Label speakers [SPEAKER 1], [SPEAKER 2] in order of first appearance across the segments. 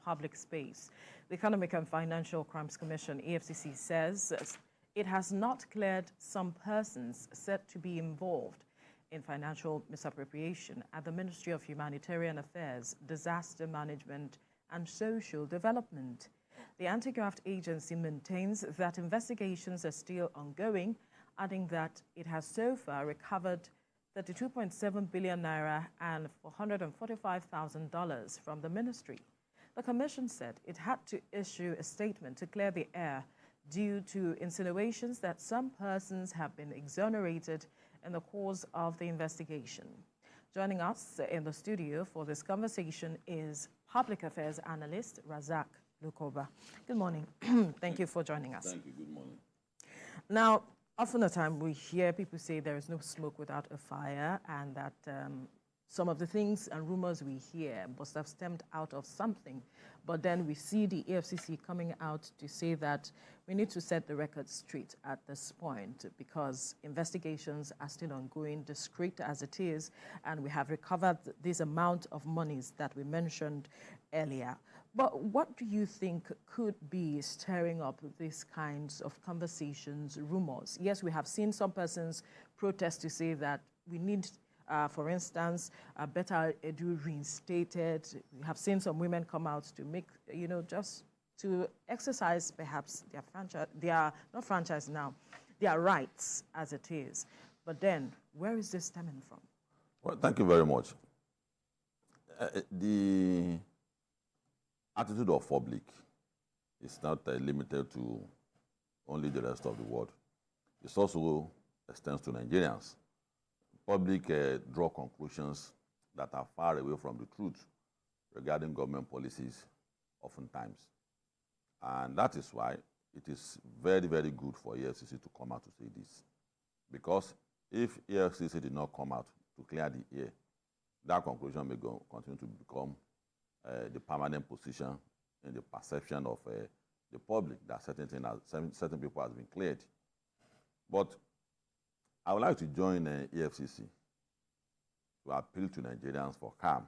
[SPEAKER 1] public space. The Economic and Financial Crimes Commission, EFCC, says it has not cleared some persons said to be involved in financial misappropriation at the Ministry of Humanitarian Affairs, Disaster Management and Social Development. The anti-graft agency maintains that investigations are still ongoing, adding that it has so far recovered 32.7 billion naira and $445,000 from the ministry. The commission said it had to issue a statement to clear the air due to insinuations that some persons have been exonerated in the course of the investigation. Joining us in the studio for this conversation is Public Affairs Analyst Razak Lukoba. Good morning. Thank you for joining us.
[SPEAKER 2] Thank you. Good morning.
[SPEAKER 1] Now, often the time we hear people say there is no smoke without a fire, and that some of the things and rumors we hear must have stemmed out of something. But then we see the EFCC coming out to say that we need to set the record straight at this point because investigations are still ongoing, discreet as it is, and we have recovered this amount of monies that we mentioned earlier. But what do you think could be stirring up these kinds of conversations, rumors? Yes, we have seen some persons protest to say that we need, for instance, a better edu reinstated. We have seen some women come out to make, just to exercise perhaps their franchise, not franchise now, their rights as it is. But then, where is this stemming from?
[SPEAKER 2] Well, thank you very much. The attitude of public is not limited to only the rest of the world. It also extends to Nigerians. Public draw conclusions that are far away from the truth regarding government policies oftentimes. And that is why it is very, very good for EFCC to come out to say this. Because if EFCC did not come out to clear the air, that conclusion may continue to become the permanent position in the perception of the public that certain people have been cleared. But I would like to join EFCC to appeal to Nigerians for calm.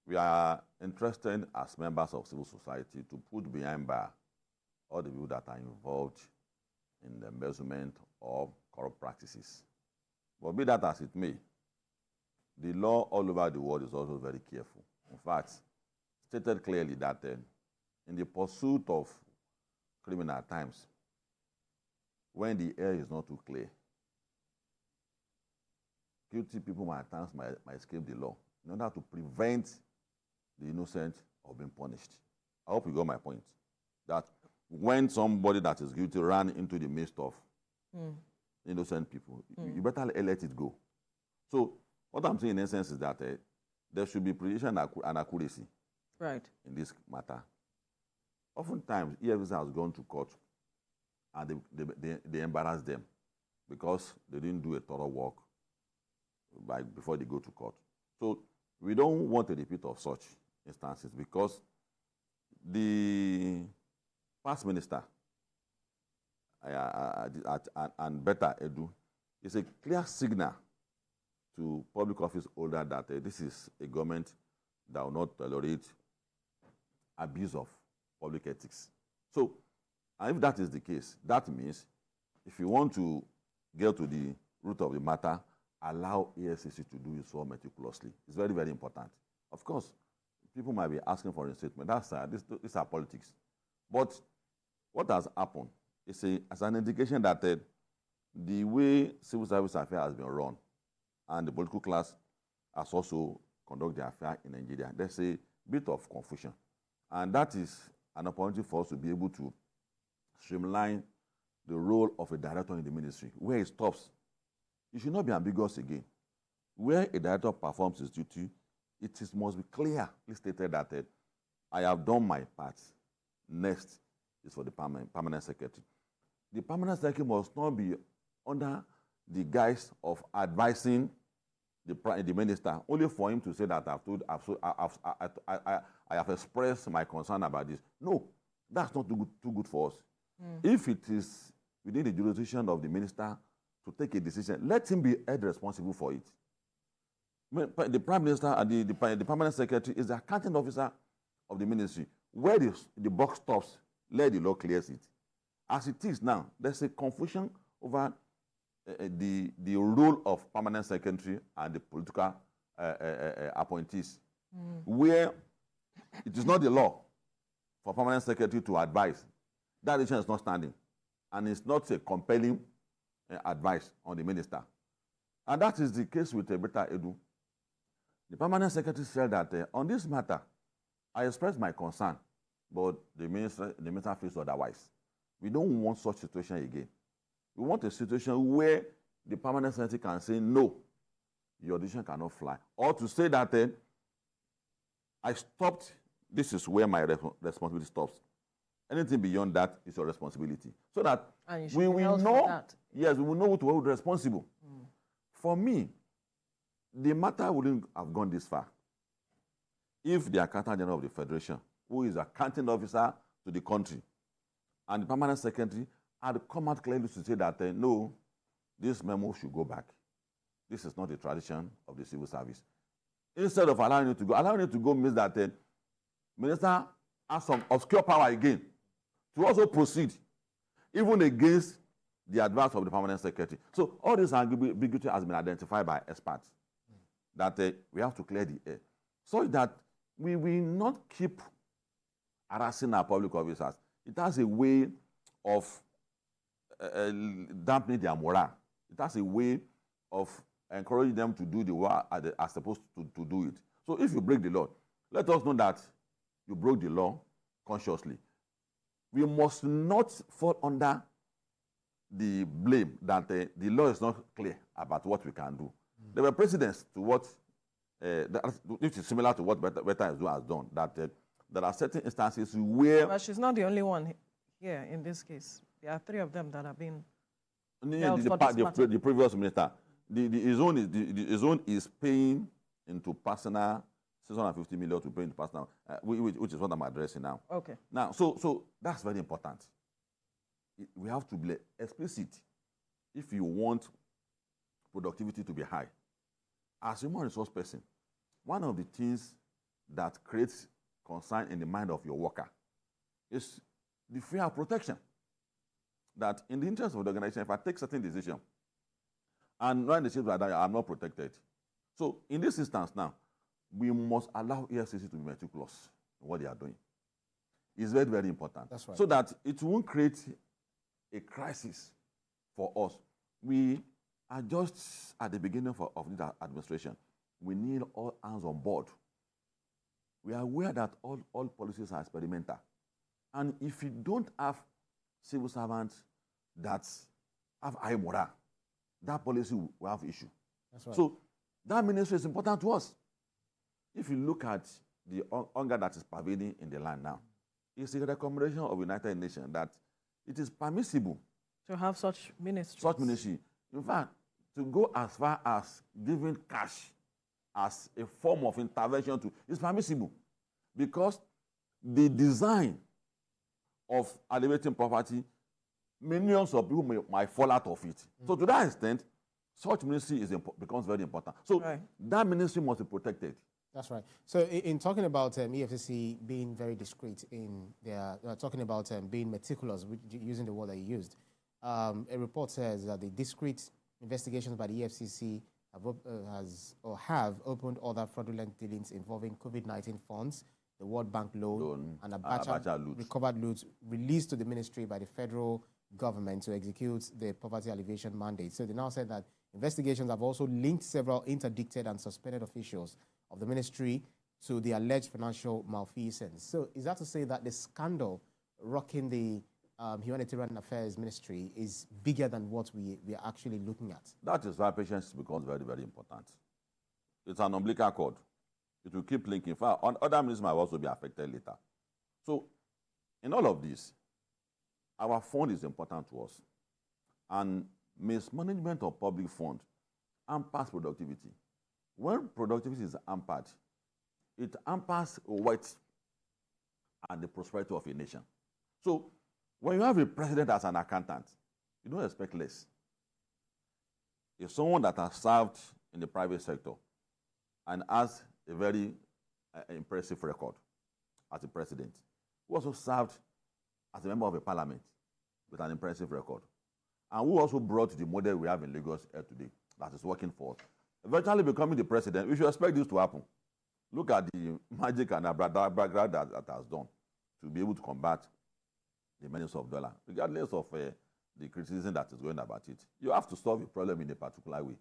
[SPEAKER 2] We are interested as members of civil society to put behind bar all the people that are involved in the embezzlement of corrupt practices. But be that as it may, the law all over the world is also very careful. In fact, stated clearly that in the pursuit of criminal times, when the air is not too clear, guilty people at times might escape the law in order to prevent the innocent of being punished. I hope you got my point. That when somebody that is guilty ran into the midst of innocent people, you better let it go. So what I'm saying in essence is that there should be precision and accuracy in this matter. Oftentimes, EFCC has gone to court and they embarrass them because they didn't do a thorough work before they go to court. So we don't want a repeat of such instances because the past minister and better edu is a clear signal to public office holder that this is a government that will not tolerate abuse of public ethics. So, and if that is the case, that means if you want to get to the root of the matter, allow EFCC to do it so meticulously. It's very, very important. Of course, people might be asking for a statement. These are politics. But what has happened is as an indication that the way civil service affairs has been run and the political class has also conducted their affairs in Nigeria, there's a bit of confusion. And that is an opportunity for us to be able to streamline the role of a director in the ministry. Where it stops, it should not be ambiguous again. Where a director performs his duty, must be clearly stated that I have done my part. Next is for the permanent secretary. The permanent secretary must not be under the guise of advising the minister, only for him to say that I have expressed my concern about this. No, that's not too good for us. If it is within the jurisdiction of the minister to take a decision, let him be held responsible for it. The Prime Minister and the permanent secretary is the accounting officer of the ministry. Where the box stops, let the law clears it. As it is now, there's a confusion over the role of permanent secretary and the political appointees, where it is not the law for permanent secretary to advise. That decision is not standing, and it's not a compelling advice on the minister. And that is the case with Beta Edu. The permanent secretary said that on this matter, I expressed my concern, but the minister feels otherwise. We don't want such situation again. We want a situation where the permanent secretary can say, no, your decision cannot fly. Or to say that I stopped, this is where my responsibility stops. Anything beyond that is your responsibility. So that we will know, yes, we will know who is responsible. For me, the matter wouldn't have gone this far if the Accountant General of the Federation, who is accounting officer to the country, and the permanent secretary had come out clearly to say that, no, this memo should go back. This is not a tradition of the civil service. Instead of allowing it to go means that minister has some obscure power again to also proceed, even against the advice of the permanent secretary. So all this ambiguity has been identified by experts, that we have to clear the air, so that we will not keep harassing our public officers. It has a way of dampening their morale. It has a way of encouraging them to do the work as supposed to do it. So if you break the law, let us know that you broke the law consciously. We must not fall under the blame that the law is not clear about what we can do. There were precedents to what, which is similar to what Beta has done, that there are certain instances where...
[SPEAKER 1] But she's not the only one here in this case. There are three of them that have been...
[SPEAKER 2] The previous minister, his own is paying into personal 650 million to pay into personal, which is what I'm addressing now.
[SPEAKER 1] Okay.
[SPEAKER 2] Now, so that's very important. We have to be explicit if you want productivity to be high. As a human resource person, one of the things that creates concern in the mind of your worker is the fear of protection. That in the interest of the organization, if I take certain decision, and when the decisions like that, I'm not protected. So in this instance now, we must allow EFCC to be meticulous in what they are doing. It's very, very important.
[SPEAKER 3] That's right.
[SPEAKER 2] So that it won't create a crisis for us. We are just at the beginning of this administration. We need all hands on board. We are aware that all policies are experimental. And if you don't have civil servants that have high morale, that policy will have issue.
[SPEAKER 3] That's right.
[SPEAKER 2] So that ministry is important to us. If you look at the hunger that is pervading in the land now, it's a recommendation of the United Nations that it is permissible
[SPEAKER 1] to have such ministries.
[SPEAKER 2] Such ministry. In fact, to go as far as giving cash as a form of intervention is permissible, because the design of elevating poverty, millions of people might fall out of it. So to that extent, such ministry becomes very important. So that ministry must be protected.
[SPEAKER 3] That's right. So in talking about EFCC being very discreet in their, talking about being meticulous, using the word that you used, a report says that the discreet investigations by the EFCC have opened other fraudulent dealings involving COVID-19 funds, the World Bank loan and Abacha recovered loot released to the ministry by the federal government to execute the poverty alleviation mandate. So they now said that investigations have also linked several interdicted and suspended officials of the ministry to the alleged financial malfeasance. So is that to say that the scandal rocking the Humanitarian Affairs Ministry is bigger than what we are actually looking at?
[SPEAKER 2] That is why patience becomes very, very important. It's an umbilical cord. It will keep linking. In fact, other ministries might also be affected later. So in all of this, our fund is important to us. And mismanagement of public fund hampers productivity. When productivity is hampered, it hampers wealth and the prosperity of a nation. So when you have a president as an accountant, you don't expect less. If someone that has served in the private sector and has a very impressive record as a president, who also served as a member of a parliament with an impressive record, and who also brought the model we have in Lagos here today that is working for us. Eventually becoming the president, we should expect this to happen. Look at the magic and abracadabra that has done to be able to combat the menace of dollar, regardless of the criticism that is going about it. You have to solve a problem in a particular way.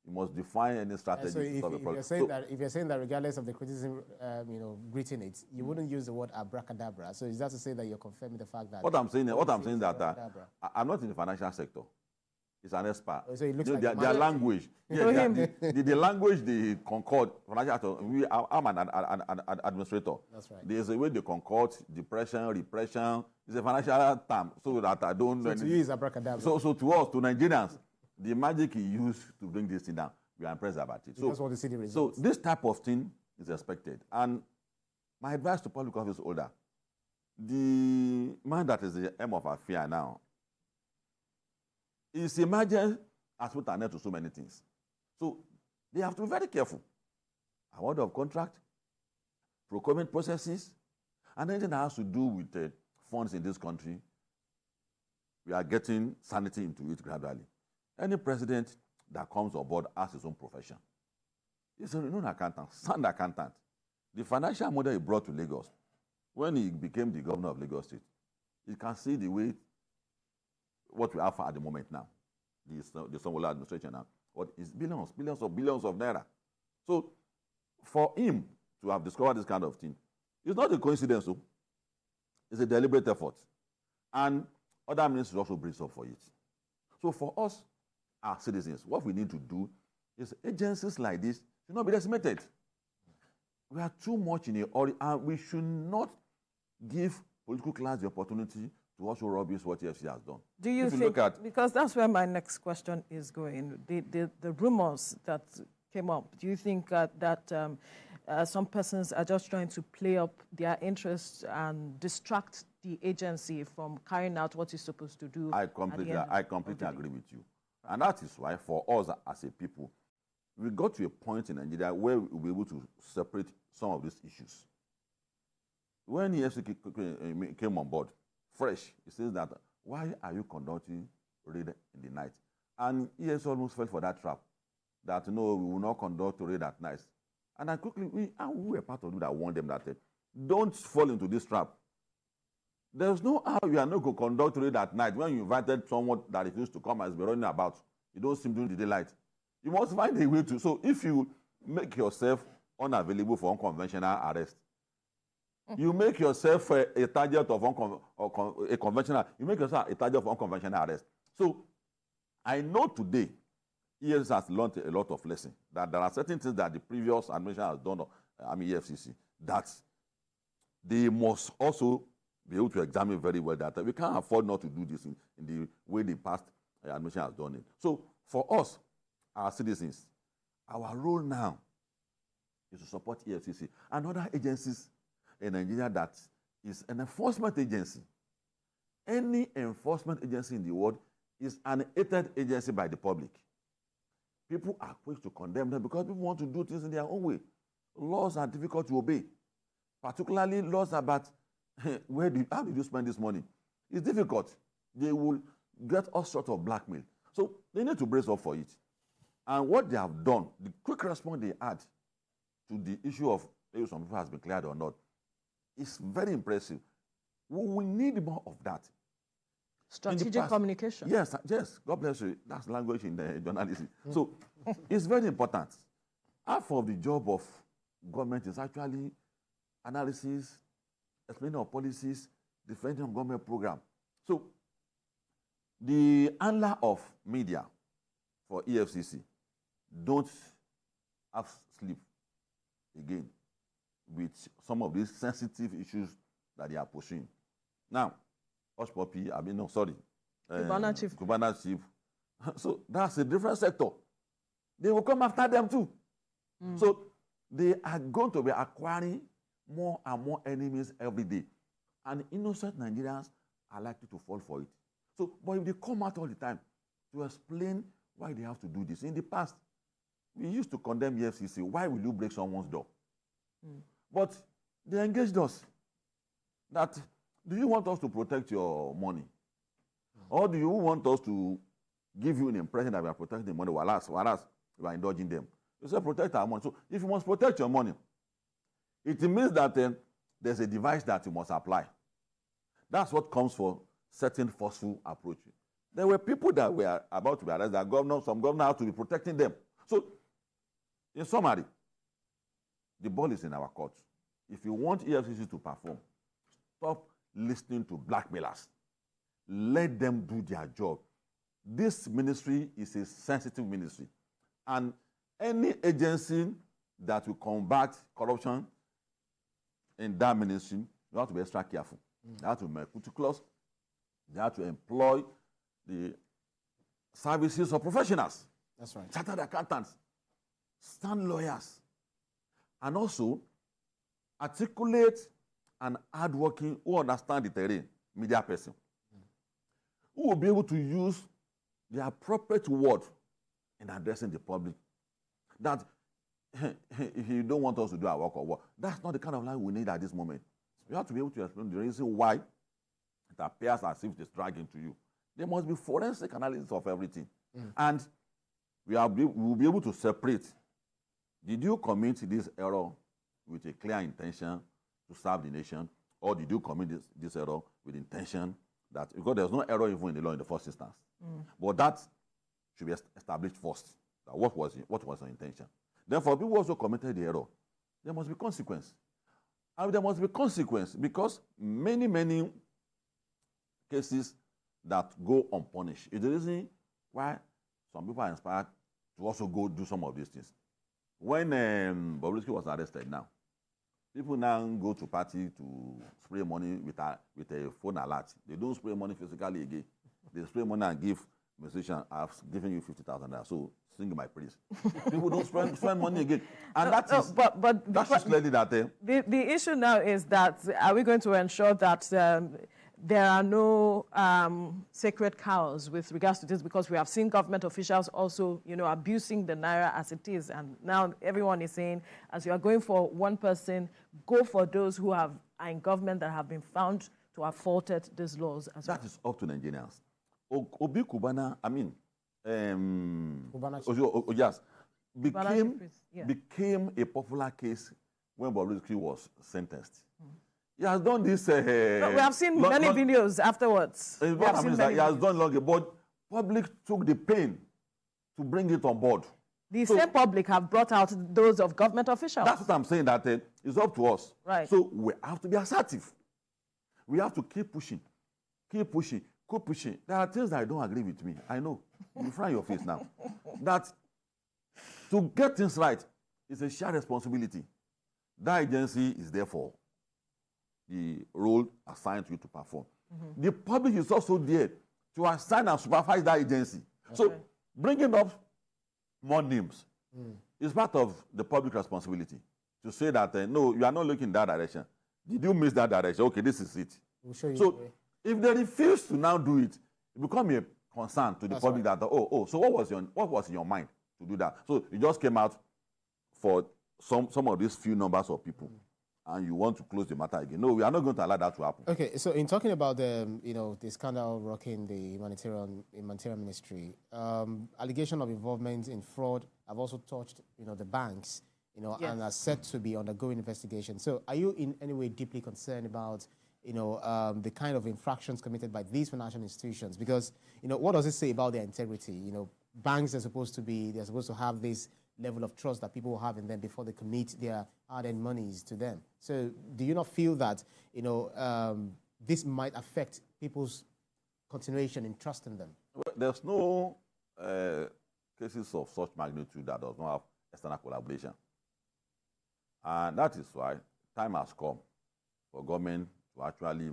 [SPEAKER 2] You must define any strategy to solve a problem.
[SPEAKER 3] If you're saying that regardless of the criticism, greeting it, you wouldn't use the word abracadabra. So is that to say that you're confirming the fact that...
[SPEAKER 2] What I'm saying is that I'm not in the financial sector. It's an expert.
[SPEAKER 3] So it looks
[SPEAKER 2] their language. The language they concord. I'm an administrator.
[SPEAKER 3] That's right.
[SPEAKER 2] There's a way they concord depression, repression. It's a financial term, so that I don't know.
[SPEAKER 3] So to you is abracadabra.
[SPEAKER 2] So to us, to Nigerians, the magic he used to bring this thing down, we are impressed about it.
[SPEAKER 3] So, want to see the results.
[SPEAKER 2] So this type of thing is expected. And my advice to public office holder, the man that is the aim of affair now, is emergent has put an end to so many things. So they have to be very careful. Award of contract, procurement processes, and anything that has to do with funds in this country, we are getting sanity into it gradually. Any president that comes on board has his own profession. He's a renowned accountant, sound accountant. The financial model he brought to Lagos, when he became the governor of Lagos State, you can see the way what we have at the moment now, the Sanwo-Olu administration now, what is billions of naira. So for him to have discovered this kind of thing, it's not a coincidence, though. It's a deliberate effort. And other ministries also brace up for it. So for us, our citizens, what we need to do is agencies like this should not be decimated. We are too much in a hurry, and we should not give political class the opportunity to also rubbish what EFCC has done.
[SPEAKER 1] Do you think, because that's where my next question is going, the rumors that came up, do you think that some persons are just trying to play up their interests and distract the agency from carrying out what it's supposed to do?
[SPEAKER 2] I completely agree with you. And that is why, for us as a people, we got to a point in Nigeria where we'll be able to separate some of these issues. When EFCC came on board, fresh, it says that, why are you conducting raid in the night? And EFCC almost fell for that trap, that no, we will not conduct raid at night. And then quickly, we were part of that warned them that don't fall into this trap. There's no how you are not going to conduct raid at night when you invited someone that refused to come and is running about. You don't see him during the daylight. You must find a way to. So if you make yourself unavailable for unconventional arrest, you make yourself a target of you make yourself a target of unconventional arrest. So I know today, EFCC has learned a lot of lessons, that there are certain things that the previous administration has done, EFCC, that they must also be able to examine very well, that we can't afford not to do this in the way the past administration has done it. So for us, our citizens, our role now is to support EFCC and other agencies in Nigeria that is an enforcement agency. Any enforcement agency in the world is an hated agency by the public. People are quick to condemn them because people want to do things in their own way. Laws are difficult to obey, particularly laws about how did you spend this money? It's difficult. They will get all sorts of blackmail. So they need to brace up for it. And what they have done, the quick response they had to the issue of whether some people has been cleared or not, is very impressive. We need more of that.
[SPEAKER 1] Strategic communication.
[SPEAKER 2] Yes, God bless you. That's language in the journalism. So it's very important. Half of the job of government is actually analysis, explaining of policies, defending of government program. So the handler of media for EFCC don't have sleep again with some of these sensitive issues that they are pursuing. Now, Hush Puppy,
[SPEAKER 1] Cubana
[SPEAKER 2] chief. So that's a different sector. They will come after them too. So they are going to be acquiring more and more enemies every day. And innocent Nigerians are likely to fall for it. So, but if they come out all the time to explain why they have to do this. In the past, we used to condemn EFCC. Why will you break someone's door? But they engaged us. that do you want us to protect your money? Or do you want us to give you an impression that we are protecting the money, whereas we are indulging them? You say protect our money. So if you must protect your money, it means that there's a device that you must apply. That's what comes for certain forceful approach. There were people that were about to be arrested, some governors had to be protecting them. So, in summary, the ball is in our court. If you want EFCC to perform, stop listening to blackmailers. Let them do their job. This ministry is a sensitive ministry. And any agency that will combat corruption in that ministry, you have to be extra careful. They have to be meticulous. They have to employ the services of professionals.
[SPEAKER 3] That's right.
[SPEAKER 2] Chartered accountants, stand lawyers, and also articulate and hardworking who understand the terrain, media person, who will be able to use the appropriate word in addressing the public. That if you don't want us to do our work or what, that's not the kind of line we need at this moment. You have to be able to explain the reason why it appears as if it's dragging to you. There must be forensic analysis of everything. And we will be able to separate. Did you commit this error with a clear intention to serve the nation, or did you commit this error with intention that, because there's no error even in the law in the first instance. But that should be established first. That what was the intention? Then for people who also committed the error, there must be consequence. And there must be consequence because many cases that go unpunished is the reason why some people are inspired to also go do some of these things. When Bobrisky was arrested now, people now go to party to spray money with a phone alert. They don't spray money physically again. They spray money and give musician, I've given you 50,000 naira, so sing my praise. People don't spend money again. And that's clearly that.
[SPEAKER 1] The issue now is that, are we going to ensure that there are no sacred cows with regards to this? Because we have seen government officials also, abusing the naira as it is. And now everyone is saying, as you are going for one person, go for those who are in government that have been found to have faulted these laws as well.
[SPEAKER 2] That is up to Nigerians. Obi Kubana, became a popular case when Bobrisky was sentenced. He has done this. We
[SPEAKER 1] have seen many videos afterwards.
[SPEAKER 2] He has done long, but public took the pain to bring it on board.
[SPEAKER 1] The same public have brought out those of government officials.
[SPEAKER 2] That's what I'm saying, that it's up to us.
[SPEAKER 1] Right.
[SPEAKER 2] So we have to be assertive. We have to keep pushing. Keep pushing. There are things that don't agree with me. I know. You fry your face now. That to get things right is a shared responsibility. That agency is there for the role assigned to you to perform. The public is also there to assign and supervise that agency. Okay. So bringing up more names is part of the public responsibility to say that, no, you are not looking in that direction. Did you miss that direction? Okay, this is it.
[SPEAKER 3] We'll show you
[SPEAKER 2] so if they refuse to now do it, it becomes a concern to the public that, so what was in your mind to do that? So you just came out for some of these few numbers of people, and you want to close the matter again. No, we are not going to allow that to happen.
[SPEAKER 3] Okay, so in talking about the scandal rocking the humanitarian ministry, allegation of involvement in fraud have also touched the banks, yes, and are said to be undergoing investigation. So are you in any way deeply concerned about the kind of infractions committed by these financial institutions? Because, what does it say about their integrity? Banks are supposed to have this level of trust that people will have in them before they commit their hard-earned monies to them. So do you not feel that, this might affect people's continuation in trust in them?
[SPEAKER 2] Well, there's no cases of such magnitude that does not have external collaboration. And that is why time has come for government to actually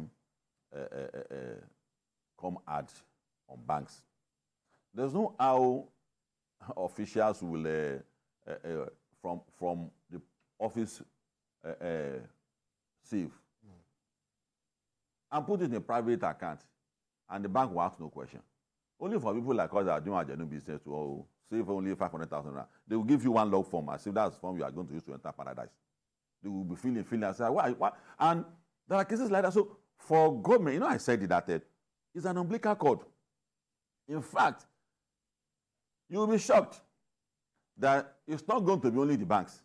[SPEAKER 2] come hard on banks. There's no how officials will, from the office, save and put it in a private account, and the bank will ask no question. Only for people like us that are doing our genuine business to save only 500,000 rand. They will give you one log form as if that's the form you are going to use to enter paradise. They will be feeling and say, why? And there are cases like that. So for government, you know, I said it that it's an umbilical cord. In fact, you will be shocked that it's not going to be only the banks.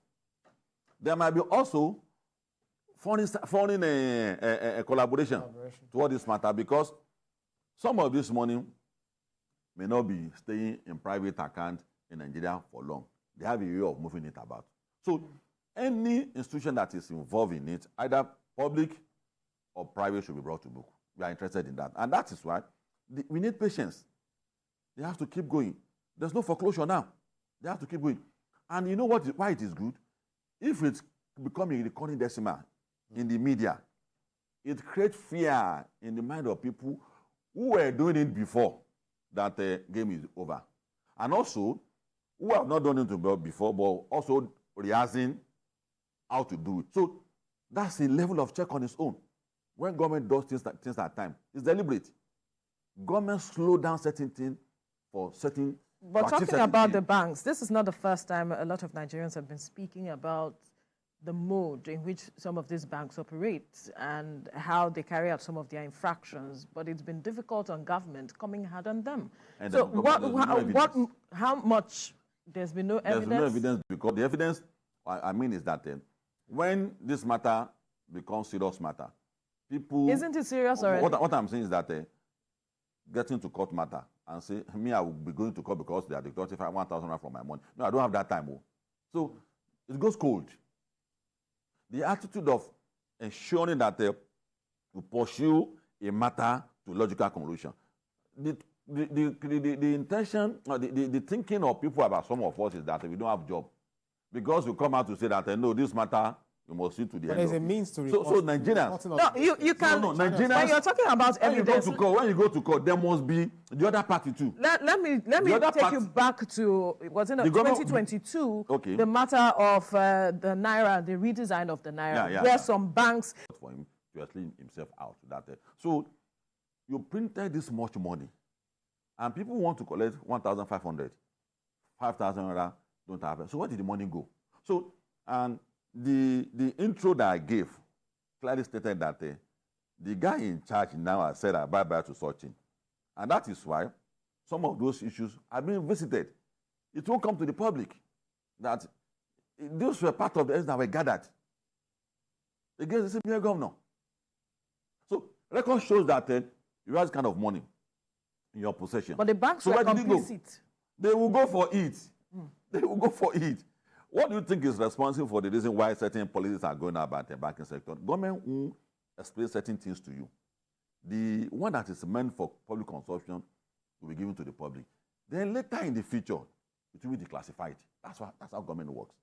[SPEAKER 2] There might be also foreign collaboration toward this matter, because some of this money may not be staying in private account in Nigeria for long. They have a way of moving it about. So any institution that is involved in it, either public or private, should be brought to book. We are interested in that. And that is why we need patience. They have to keep going. There's no foreclosure now. They have to keep going. And you know what? Why it is good? If it's becoming a recurring decimal in the media, it creates fear in the mind of people who were doing it before that the game is over. And also, who have not done it before, but also rehearsing how to do it. So that's a level of check on its own. When government does things at time, it's deliberate. Government slow down certain things for certain.
[SPEAKER 1] But talking about the banks, this is not the first time a lot of Nigerians have been speaking about the mode in which some of these banks operate and how they carry out some of their infractions. But it's been difficult on government coming hard on them. And so how much, there's been no evidence?
[SPEAKER 2] There's no evidence, because the evidence, I mean, is that when this matter becomes serious matter, people...
[SPEAKER 1] Isn't it serious already?
[SPEAKER 2] What I'm saying is that getting to court matter and say, me, I will be going to court because they are deducting 1,000 from my money. No, I don't have that time. So it goes cold. The attitude of ensuring that you pursue a matter to logical conclusion. The intention, the thinking of people about some of us is that we don't have job. Because we come out to say that, no, this matter, you must see to the end.
[SPEAKER 3] There's a means to
[SPEAKER 2] report. So Nigerians...
[SPEAKER 1] No, you can... No, Nigerians... When you're talking about evidence...
[SPEAKER 2] When you go to court, there must be the other party too.
[SPEAKER 1] Let me take you back to, was in 2022, the matter of the Naira, the redesign of the Naira, where some banks...
[SPEAKER 2] For him to explain himself out. So you printed this much money, and people want to collect 1,500, 5,000 don't have it. So where did the money go? So, and the intro that I gave clearly stated that the guy in charge now has said bye-bye to such thing. And that is why some of those issues are being visited. It won't come to the public that those were part of the evidence that were gathered against the senior governor. So record shows that you have this kind of money in your possession.
[SPEAKER 1] But the banks were complicit.
[SPEAKER 2] They will go for it. They will go for it. What do you think is responsible for the reason why certain policies are going about the banking sector? Government will explain certain things to you. The one that is meant for public consumption will be given to the public. Then later in the future, it will be declassified. That's how government works.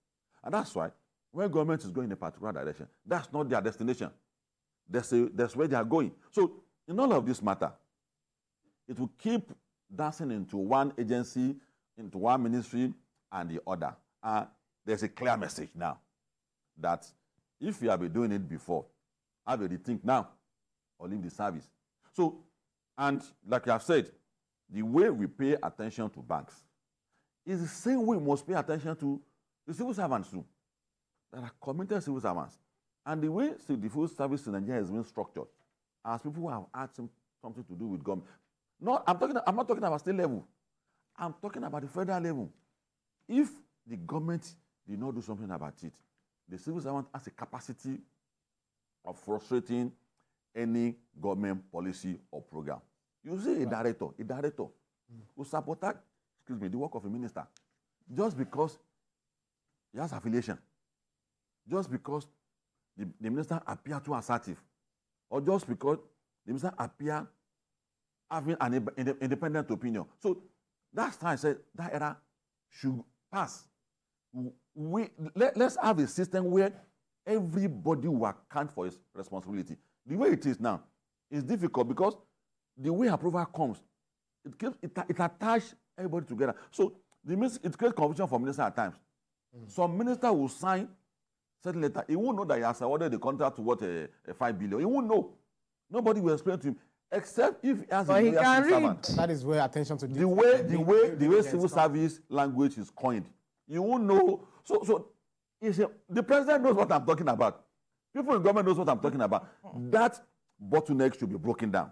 [SPEAKER 2] And that's why when government is going in a particular direction, that's not their destination. That's where they are going. So in all of this matter, it will keep dancing into one agency, into one ministry and the other. There's a clear message now that if you have been doing it before, have a rethink now or leave the service. So, and like I've said, the way we pay attention to banks is the same way we must pay attention to the civil servants too. There are committed civil servants. And the way the civil service in Nigeria has been structured, as people who have had something to do with government. I'm not talking about state level. I'm talking about the federal level. If the government did not do something about it, the civil servant has a capacity of frustrating any government policy or program. You see a director who sabotage, the work of a minister, just because he has affiliation, just because the minister appears too assertive, or just because the minister appears having an independent opinion. So that's why I said that era should pass. Let's have a system where everybody will account for his responsibility. The way it is now is difficult because the way approval comes, it attaches everybody together. So it creates confusion for ministers at times. Some minister will sign certain letter. He won't know that he has awarded the contract to what a 5 billion. He won't know. Nobody will explain to him, except if he has a civil servant.
[SPEAKER 3] That is where attention to
[SPEAKER 2] the way civil service language is coined. You won't know. So the president knows what I'm talking about. People in government knows what I'm talking about. That bottlenecks should be broken down.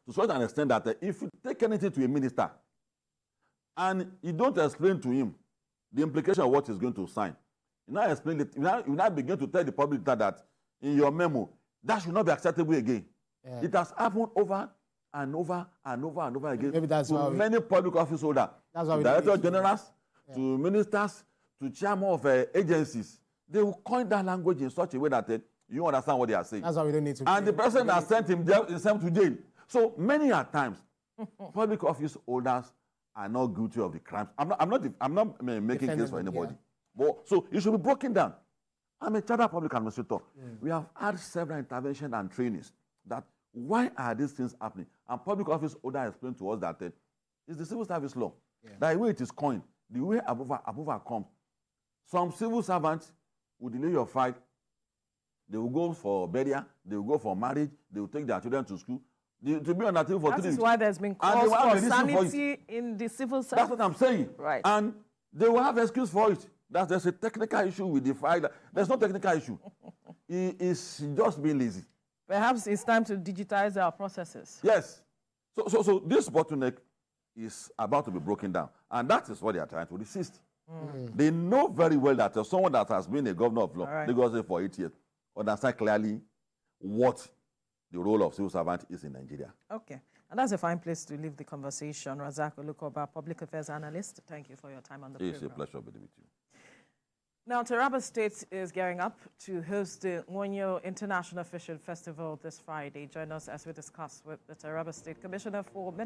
[SPEAKER 2] To such an extent that if you take anything to a minister and you don't explain to him the implication of what he's going to sign, you now explain it, you now begin to tell the public that in your memo, that should not be acceptable again. Yeah. It has happened over and over and over and over again.
[SPEAKER 3] Maybe that's
[SPEAKER 2] to many public office holders, to director generals, to ministers, to chairman of agencies. They will coin that language in such a way that you understand what they are saying.
[SPEAKER 3] That's why we don't need to.
[SPEAKER 2] And the person that sent him is sent to jail. So many a times, public office holders are not guilty of the crimes. I'm not making case for anybody. Yeah. But so it should be broken down. I'm a chartered public administrator. We have had several interventions and trainings that why are these things happening? And public office holder explained to us that it's the civil service law. Yeah. The way it is coined, the way approval comes. Some civil servants will delay your file. They will go for burial. They will go for marriage. They will take their children to school. To be on that table for 3 weeks.
[SPEAKER 1] That is why there's been calls for sanity in the civil service.
[SPEAKER 2] That's what I'm saying.
[SPEAKER 1] Right.
[SPEAKER 2] And they will have excuse for it. That there's a technical issue with the file. There's no technical issue. It's just being lazy.
[SPEAKER 1] Perhaps it's time to digitize our processes.
[SPEAKER 2] Yes. So this bottleneck is about to be broken down. And that is what they are trying to resist. They know very well that someone that has been a governor of law, Lagos State for 8 years, understand clearly what the role of civil servant is in Nigeria.
[SPEAKER 1] Okay. And that's a fine place to leave the conversation. Razak Olukoba, Public Affairs Analyst, thank you for your time on the program.
[SPEAKER 2] It's a pleasure being with you.
[SPEAKER 1] Now, Taraba State is gearing up to host the Ngonyo International Fishing Festival this Friday. Join us as we discuss with the Taraba State Commissioner for Ministry